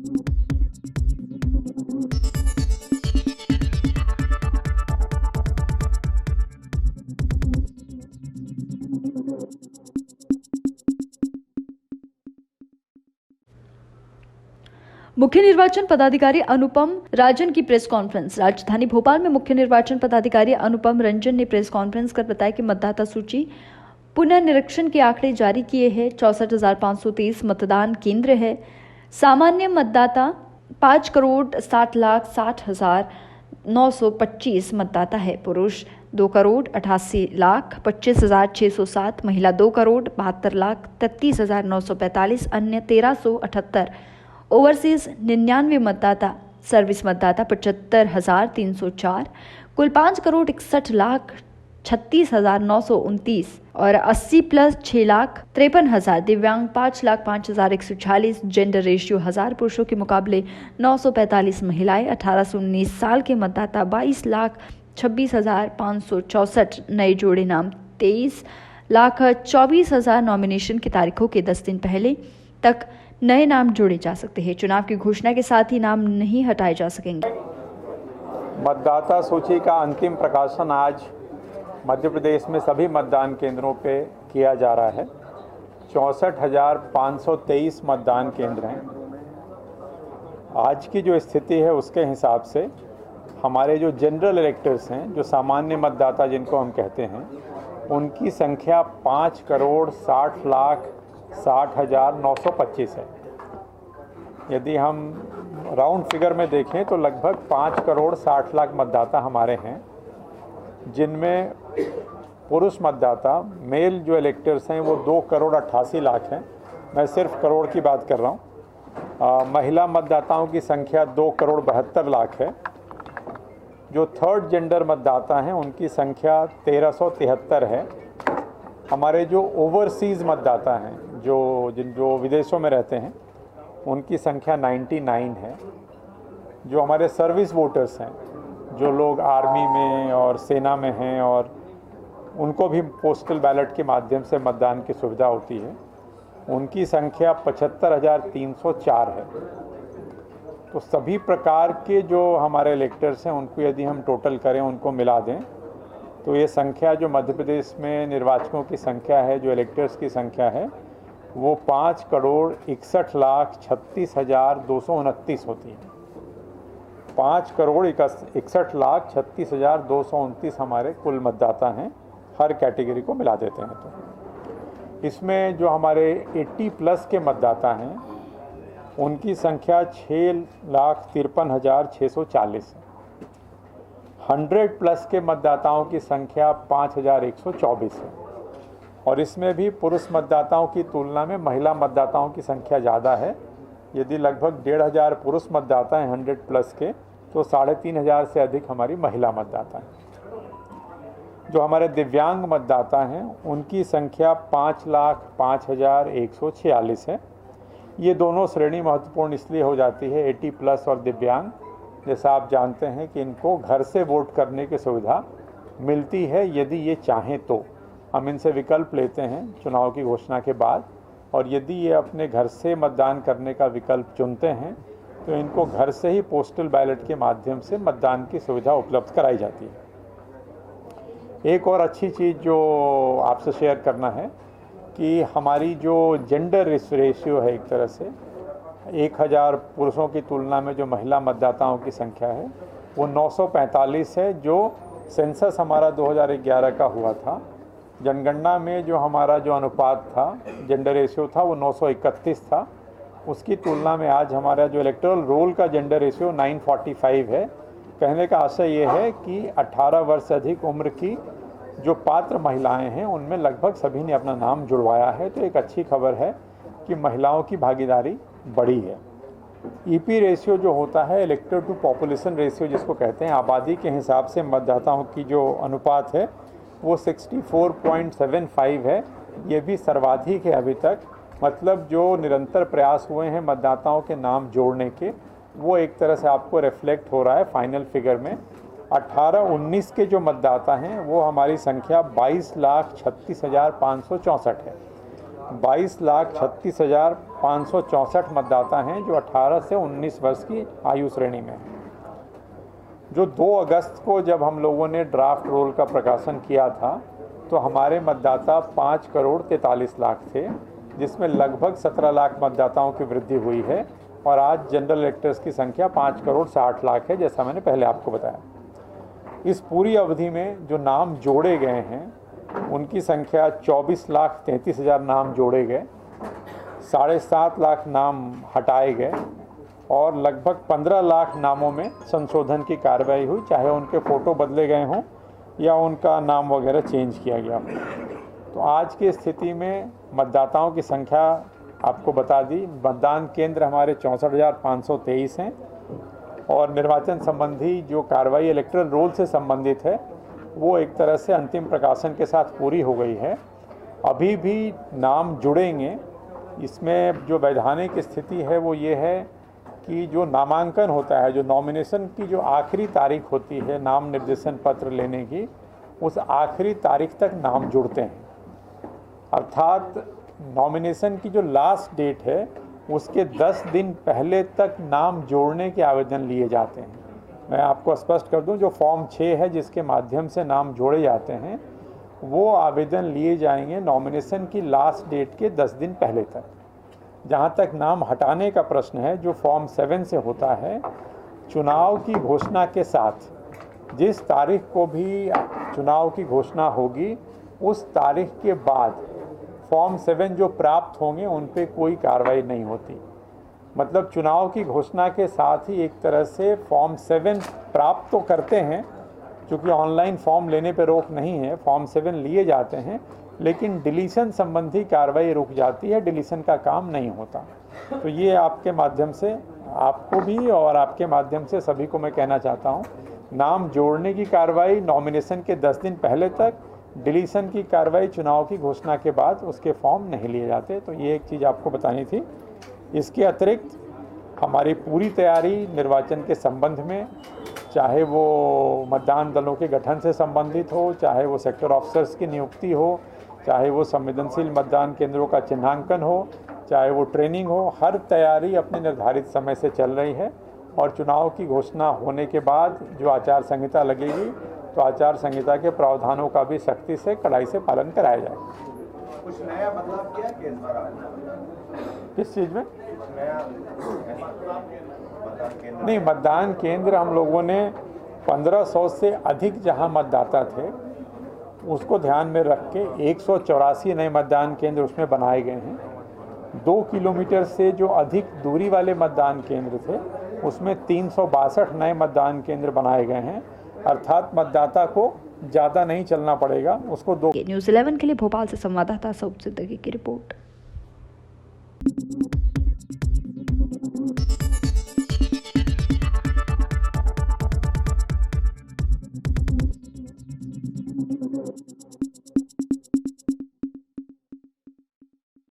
मुख्य निर्वाचन पदाधिकारी अनुपम राजन की प्रेस कॉन्फ्रेंस। राजधानी भोपाल में मुख्य निर्वाचन पदाधिकारी अनुपम रंजन ने प्रेस कॉन्फ्रेंस कर बताया कि मतदाता सूची पुनर्निरीक्षण के आंकड़े जारी किए हैं। 64,523 मतदान केंद्र है। सामान्य मतदाता 5,60,60,925 मतदाता है। पुरुष 2,88,25,607, महिला 2,72,33,945, अन्य 1,378। ओवरसीज 99 मतदाता, सर्विस मतदाता 75,304, कुल 5,61,36,929 और 80 प्लस 6,53,000, दिव्यांग 5,05,140, जेंडर रेशियो 1000 पुरुषों के मुकाबले 945 महिलाएं, 18 से 19 साल के मतदाता 22,26,564, नए जोड़े नाम 23,24,000। नॉमिनेशन की तारीखों के 10 दिन पहले तक नए नाम जोड़े जा सकते हैं। चुनाव की घोषणा के साथ ही नाम नहीं हटाए जा सकेंगे। मतदाता सूची का अंतिम प्रकाशन आज मध्य प्रदेश में सभी मतदान केंद्रों पे किया जा रहा है। 64,523 मतदान केंद्र हैं। आज की जो स्थिति है उसके हिसाब से हमारे जो जनरल इलेक्टर्स हैं, जो सामान्य मतदाता जिनको हम कहते हैं, उनकी संख्या 5,60,60,925 है। यदि हम राउंड फिगर में देखें तो लगभग 5,60,00,000 मतदाता हमारे हैं, जिनमें पुरुष मतदाता मेल जो इलेक्टर्स हैं वो 2,88,00,000 हैं। मैं सिर्फ करोड़ की बात कर रहा हूँ। महिला मतदाताओं की संख्या 2,72,00,000 है। जो थर्ड जेंडर मतदाता हैं उनकी संख्या 1,373 है। हमारे जो ओवरसीज़ मतदाता हैं, जो विदेशों में रहते हैं, उनकी संख्या 99 है। जो हमारे सर्विस वोटर्स हैं, जो लोग आर्मी में और सेना में हैं और उनको भी पोस्टल बैलेट के माध्यम से मतदान की सुविधा होती है, उनकी संख्या 75,304 है। तो सभी प्रकार के जो हमारे इलेक्टर्स हैं उनको यदि हम टोटल करें, उनको मिला दें, तो ये संख्या जो मध्य प्रदेश में निर्वाचकों की संख्या है, जो इलेक्टर्स की संख्या है, वो 5,61,36,229 होती है। 5,61,36,229 हमारे कुल मतदाता हैं, हर कैटेगरी को मिला देते हैं। तो इसमें जो हमारे 80 प्लस के मतदाता हैं उनकी संख्या 6,53,640 है। 100 प्लस के मतदाताओं की संख्या 5,124 है। और इसमें भी पुरुष मतदाताओं की तुलना में महिला मतदाताओं की संख्या ज़्यादा है। यदि लगभग 1,500 पुरुष मतदाता हैं 100 प्लस के, तो 3,500 से अधिक हमारी महिला मतदाता हैं। जो हमारे दिव्यांग मतदाता हैं उनकी संख्या 5,05,146 है। ये दोनों श्रेणी महत्वपूर्ण इसलिए हो जाती है, 80 प्लस और दिव्यांग, जैसा आप जानते हैं कि इनको घर से वोट करने की सुविधा मिलती है यदि ये चाहें तो। हम इनसे विकल्प लेते हैं चुनाव की घोषणा के बाद, और यदि ये अपने घर से मतदान करने का विकल्प चुनते हैं तो इनको घर से ही पोस्टल बैलेट के माध्यम से मतदान की सुविधा उपलब्ध कराई जाती है। एक और अच्छी चीज़ जो आपसे शेयर करना है कि हमारी जो जेंडर रेशियो है, एक तरह से 1,000 पुरुषों की तुलना में जो महिला मतदाताओं की संख्या है वो 945 है। जो सेंसस हमारा 2011 का हुआ था, जनगणना में जो हमारा जो अनुपात था, जेंडर रेशियो था, वो 931 था। उसकी तुलना में आज हमारा जो इलेक्टोरल रोल का जेंडर रेशियो 945 है। कहने का आशय ये है कि 18 वर्ष से अधिक उम्र की जो पात्र महिलाएं हैं उनमें लगभग सभी ने अपना नाम जुड़वाया है। तो एक अच्छी खबर है कि महिलाओं की भागीदारी बढ़ी है। ईपी रेशियो जो होता है, इलेक्टर टू पॉपुलेशन रेशियो जिसको कहते हैं, आबादी के हिसाब से मतदाताओं की जो अनुपात है वो 64.75 है। ये भी सर्वाधिक है अभी तक। मतलब जो निरंतर प्रयास हुए हैं मतदाताओं के नाम जोड़ने के, वो एक तरह से आपको रिफ्लेक्ट हो रहा है फाइनल फिगर में। 18-19 के जो मतदाता हैं वो हमारी संख्या 22,36,564 है। 22,36,564 मतदाता हैं जो 18 से 19 वर्ष की आयु श्रेणी में हैं। जो 2 अगस्त को जब हम लोगों ने ड्राफ्ट रोल का प्रकाशन किया था तो हमारे मतदाता 5,43,00,000 थे, जिसमें लगभग 17 लाख मतदाताओं की वृद्धि हुई है और आज जनरल इलेक्टर्स की संख्या 5,60,00,000 है, जैसा मैंने पहले आपको बताया। इस पूरी अवधि में जो नाम जोड़े गए हैं उनकी संख्या 24,33,000 नाम जोड़े गए, 7.5 लाख नाम हटाए गए और लगभग 15 लाख नामों में संशोधन की कार्रवाई हुई, चाहे उनके फ़ोटो बदले गए हों या उनका नाम वगैरह चेंज किया गया हो। तो आज की स्थिति में मतदाताओं की संख्या आपको बता दी। मतदान केंद्र हमारे 64,523 हैं और निर्वाचन संबंधी जो कार्रवाई इलेक्टरल रोल से संबंधित है वो एक तरह से अंतिम प्रकाशन के साथ पूरी हो गई है। अभी भी नाम जुड़ेंगे। इसमें जो वैधानिक स्थिति है वो ये है कि जो नामांकन होता है, जो नॉमिनेशन की जो आखिरी तारीख होती है नाम निर्देशन पत्र लेने की, उस आखिरी तारीख तक नाम जुड़ते हैं। अर्थात नॉमिनेशन की जो लास्ट डेट है उसके 10 दिन पहले तक नाम जोड़ने के आवेदन लिए जाते हैं। मैं आपको स्पष्ट कर दूं, जो फॉर्म 6 है जिसके माध्यम से नाम जोड़े जाते हैं वो आवेदन लिए जाएंगे नॉमिनेशन की लास्ट डेट के 10 दिन पहले तक। जहाँ तक नाम हटाने का प्रश्न है, जो फॉर्म 7 से होता है, चुनाव की घोषणा के साथ जिस तारीख को भी चुनाव की घोषणा होगी उस तारीख के बाद फॉर्म 7 जो प्राप्त होंगे उन पे कोई कार्रवाई नहीं होती। मतलब चुनाव की घोषणा के साथ ही एक तरह से फॉर्म 7 प्राप्त तो करते हैं, क्योंकि ऑनलाइन फॉर्म लेने पे रोक नहीं है, फॉर्म 7 लिए जाते हैं, लेकिन डिलीशन संबंधी कार्रवाई रुक जाती है, डिलीशन का काम नहीं होता। तो ये आपके माध्यम से आपको भी और आपके माध्यम से सभी को मैं कहना चाहता हूँ, नाम जोड़ने की कार्रवाई नॉमिनेशन के 10 दिन पहले तक, डिलीशन की कार्रवाई चुनाव की घोषणा के बाद उसके फॉर्म नहीं लिए जाते। तो ये एक चीज़ आपको बतानी थी। इसके अतिरिक्त हमारी पूरी तैयारी निर्वाचन के संबंध में, चाहे वो मतदान दलों के गठन से संबंधित हो, चाहे वो सेक्टर ऑफिसर्स की नियुक्ति हो, चाहे वो संवेदनशील मतदान केंद्रों का चिन्हांकन हो, चाहे वो ट्रेनिंग हो, हर तैयारी अपने निर्धारित समय से चल रही है। और चुनाव की घोषणा होने के बाद जो आचार संहिता लगेगी तो आचार संहिता के प्रावधानों का भी सख्ती से, कड़ाई से पालन कराया जाए। कुछ नया बदलाव किया कि इस बार किस चीज़ में? नया नहीं, मतदान केंद्र हम लोगों ने 1500 से अधिक जहां मतदाता थे उसको ध्यान में रख के 184 नए मतदान केंद्र उसमें बनाए गए हैं। 2 किलोमीटर से जो अधिक दूरी वाले मतदान केंद्र थे उसमें 362 नए मतदान केंद्र बनाए गए हैं। अर्थात मतदाता को ज़्यादा नहीं चलना पड़ेगा, उसको 2। न्यूज़ 11 के लिए भोपाल से संवाददाता सऊद सिद्दीकी की रिपोर्ट।